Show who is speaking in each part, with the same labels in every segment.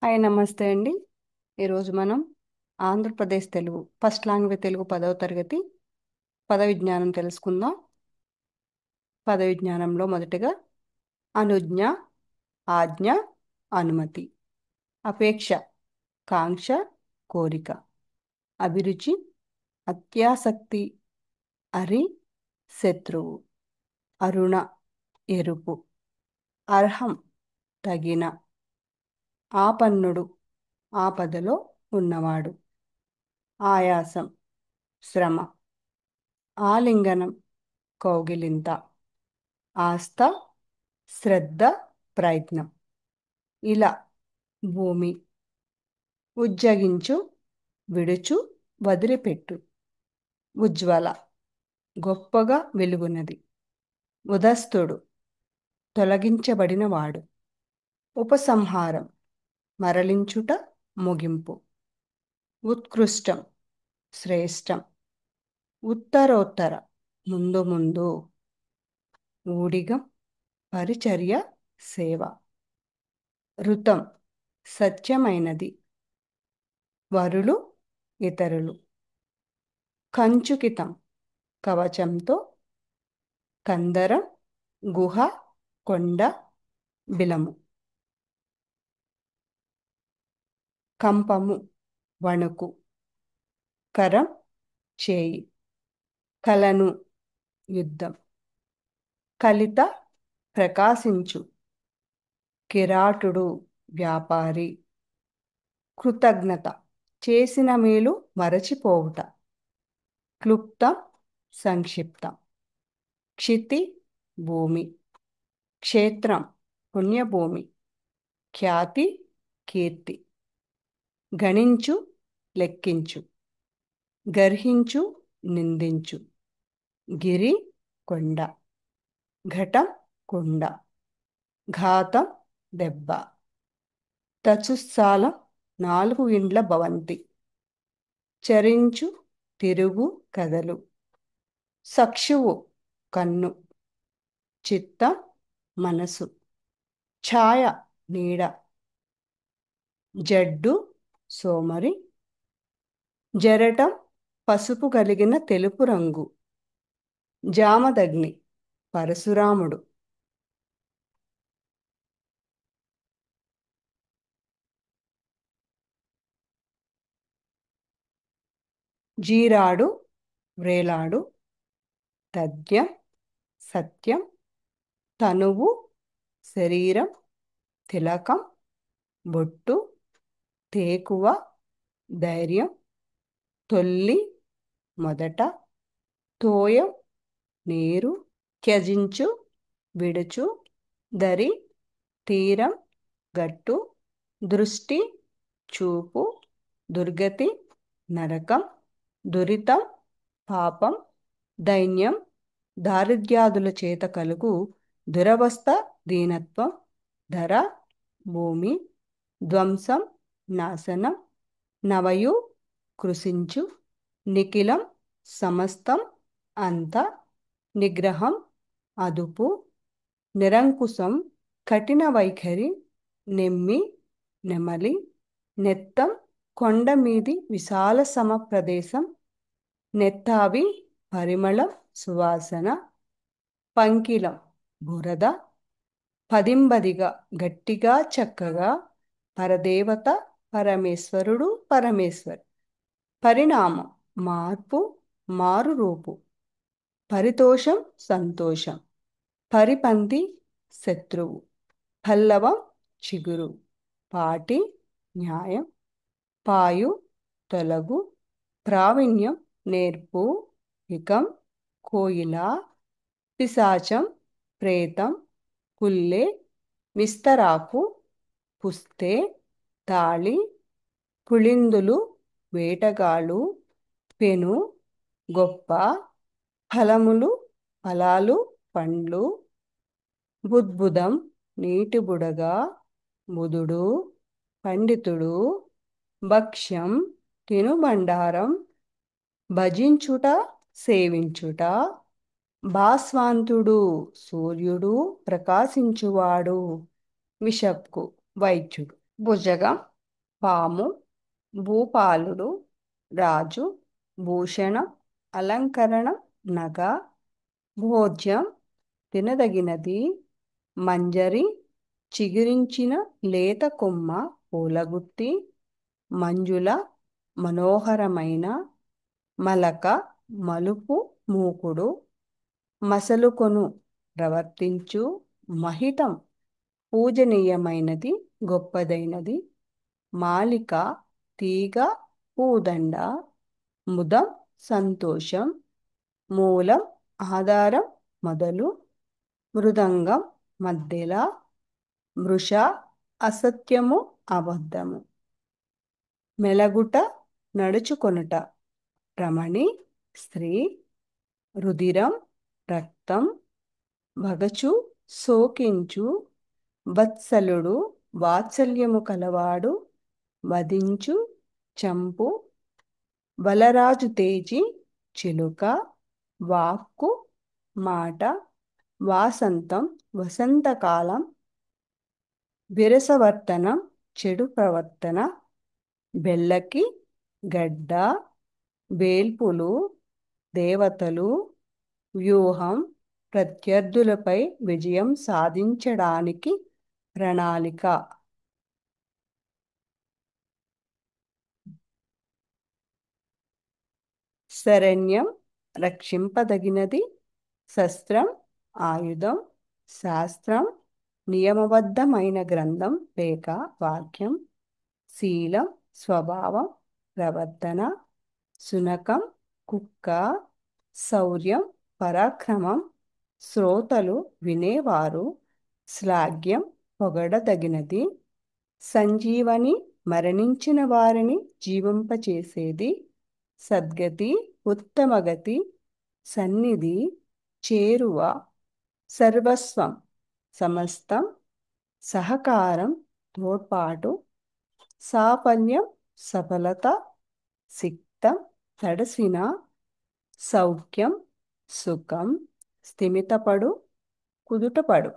Speaker 1: Hi నమస్తే అండి. ఈరోజు మనం ఆంధ్రప్రదేశ్ తెలుగు ఫస్ట్ లాంగ్వేజ్ తెలుగు 10వ తరగతి పద విజ్ఞానం తెలుసుకుందాం. పద విజ్ఞానంలో మొదటగా అనుజ్ఞ, ఆజ్ఞ, అనుమతి, అపేక్ష, కాంక్ష, కోరిక, అభిరుచి, అత్యాసక్తి, అరి, శత్రువు, అరుణ, ఎరుపు, అర్హం, తగిన, ఆపన్నుడు, ఆపదలో ఉన్నవాడు, ఆయాసం, శ్రమ, ఆలింగనం, కౌగిలింత, ఆస్థ, శ్రద్ధ, ప్రయత్నం, ఇలా, భూమి, ఉజ్జగించు, విడుచు, వదిలిపెట్టు, ఉజ్వల, గొప్పగా వెలుగునది, ఉదస్తుడు, తొలగించబడినవాడు, ఉపసంహారం, మరలించుట, ముగింపు, ఉత్కృష్టం, శ్రేష్టం, ఉత్తరోత్తర, ముందు ముందు, ఊడిగం, పరిచర్య, సేవ, ఋతం, సత్యమైనది, వరులు, ఇతరులు, కంచుకితం, కవచంతో, కందరం, గుహ, కొండ, బిలము, కంపము, వణుకు, కరం, చేయి, కలను, యుద్ధం, కలిత, ప్రకాశించు, కిరాటుడు, వ్యాపారి, కృతజ్ఞత, చేసిన మేలు మరచిపోవుట, క్లుప్తం, సంక్షిప్తం, క్షితి, భూమి, క్షేత్రం, పుణ్యభూమి, ఖ్యాతి, కీర్తి, గణించు, లెక్కించు, గర్హించు, నిందించు, గిరి, కొండ, ఘటం, కుండ, ఘాతం, దెబ్బ, తచుస్సాలం, 4 ఇండ్ల భవంతి, చరించు, తిరుగు, కదలు, సక్షువు, కన్ను, చిత్తం, మనసు, ఛాయ, నీడ, జడ్డు, సోమరి, జరటం, పసుపు కలిగిన తెలుపు రంగు, జామదగ్ని, పరశురాముడు, జీరాడు, వ్రేలాడు, తథ్యం, సత్యం, తనువు, శరీరం, తిలకం, బొట్టు, తేకువ, ధైర్యం, తొల్లి, మొదట, తోయం, నీరు, త్యజించు, విడుచు, దరి, తీరం, గట్టు, దృష్టి, చూపు, దుర్గతి, నరకం, దురితం, పాపం, దైన్యం, దారిద్ర్యాదుల చేత కలుగు దురవస్థ, దీనత్వం, ధర, భూమి, ధ్వంసం, నాశనం, నవయు, కృశించు, నిఖిలం, సమస్తం, అంత, నిగ్రహం, అదుపు, నిరంకుశం, కఠిన వైఖరి, నెమ్మి, నెమలి, నెత్తం, కొండ మీది విశాల సమ ప్రదేశం, నెత్తావి, పరిమళం, సువాసన, పంకిలం, బురద, పదింబదిగా, గట్టిగా, చక్కగా, పరదేవత, పరమేశ్వరుడు, పరమేశ్వర్, పరిణామం, మార్పు, మారు రూపు, పరితోషం, సంతోషం, పరిపంతి, శత్రువు, పల్లవం, చిగురు, పాటి, న్యాయం, పాయు, తొలగు, ప్రావీణ్యం, నేర్పు, ఇకం, కోయిల, పిశాచం, ప్రేతం, పుల్లె, విస్తరాకు, పుస్తే, తాళి, పుళిందులు, వేటగాళ్ళు, పెను, గొప్ప, ఫలములు, ఫలాలు, పండ్లు, బుద్బుదం, నీటి బుడగ, బుధుడు, పండితుడు, భక్ష్యం, తినుబండారం, భజించుట, సేవించుట, భాస్వాంతుడు, సూర్యుడు, ప్రకాశించువాడు, విషక్కు, వైద్యుడు. భుజగం పాము, భూపాలుడు రాజు, భూషణం అలంకరణం నగ, భోజ్యం తినదగినది, మంజరి చిగురించిన లేత కొమ్మ పూలగుత్తి, మంజుల మనోహరమైన, మలక మలుపు మూకుడు, మసలుకొను ప్రవర్తించు, మహితం పూజనీయమైనది గొప్పదైనది, మాలిక తీగ పూదండ, ముదం సంతోషం, మూలం ఆధారం మొదలు, మృదంగం మధ్యల, మృష అసత్యము అబద్ధము, మెలగుట నడుచుకొనుట, రమణి స్త్రీ, రుధిరం రక్తం, వగచు శోకించు, వత్సలుడు వాత్సల్యము కలవాడు, వధించు చంపు, బలరాజు తేజి చిలుక, వాక్కు మాట, వాసంతం వసంతకాలం, విరసవర్తనం చెడు ప్రవర్తన, బెల్లకి గడ్డ, వేల్పులు దేవతలు, వ్యూహం ప్రత్యర్థులపై విజయం సాధించడానికి ప్రణాళిక. శరణ్యం రక్షింపదగినది, శస్త్రం ఆయుధం, శాస్త్రం నియమబద్ధమైన గ్రంథం లేక వాక్యం, శీలం స్వభావం ప్రవర్తన, శునకం కుక్క, శౌర్యం పరాక్రమం, శ్రోతలు వినేవారు, శ్లాఘ్యం పొగడదగినది, సంజీవని మరణించిన వారిని జీవింపచేసేది, సద్గతి ఉత్తమగతి, సన్నిధి చేరువ, సర్వస్వం సమస్తం, సహకారం తోడ్పాటు, సాఫల్యం సఫలత, సిక్తం తడసిన, సౌఖ్యం సుఖం, స్థిమితపడు కుదుటపడు,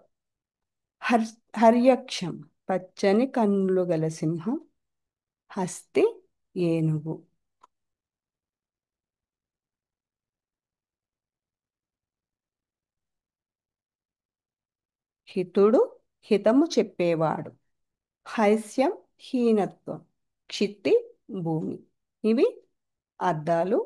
Speaker 1: హర్యక్షం పచ్చని కన్నులు గల సింహం, హస్తి ఏనుగు. హితుడు హితము చెప్పేవాడు, హైస్యం హీనత్వం, క్షితి భూమి. ఇవి అర్థాలు.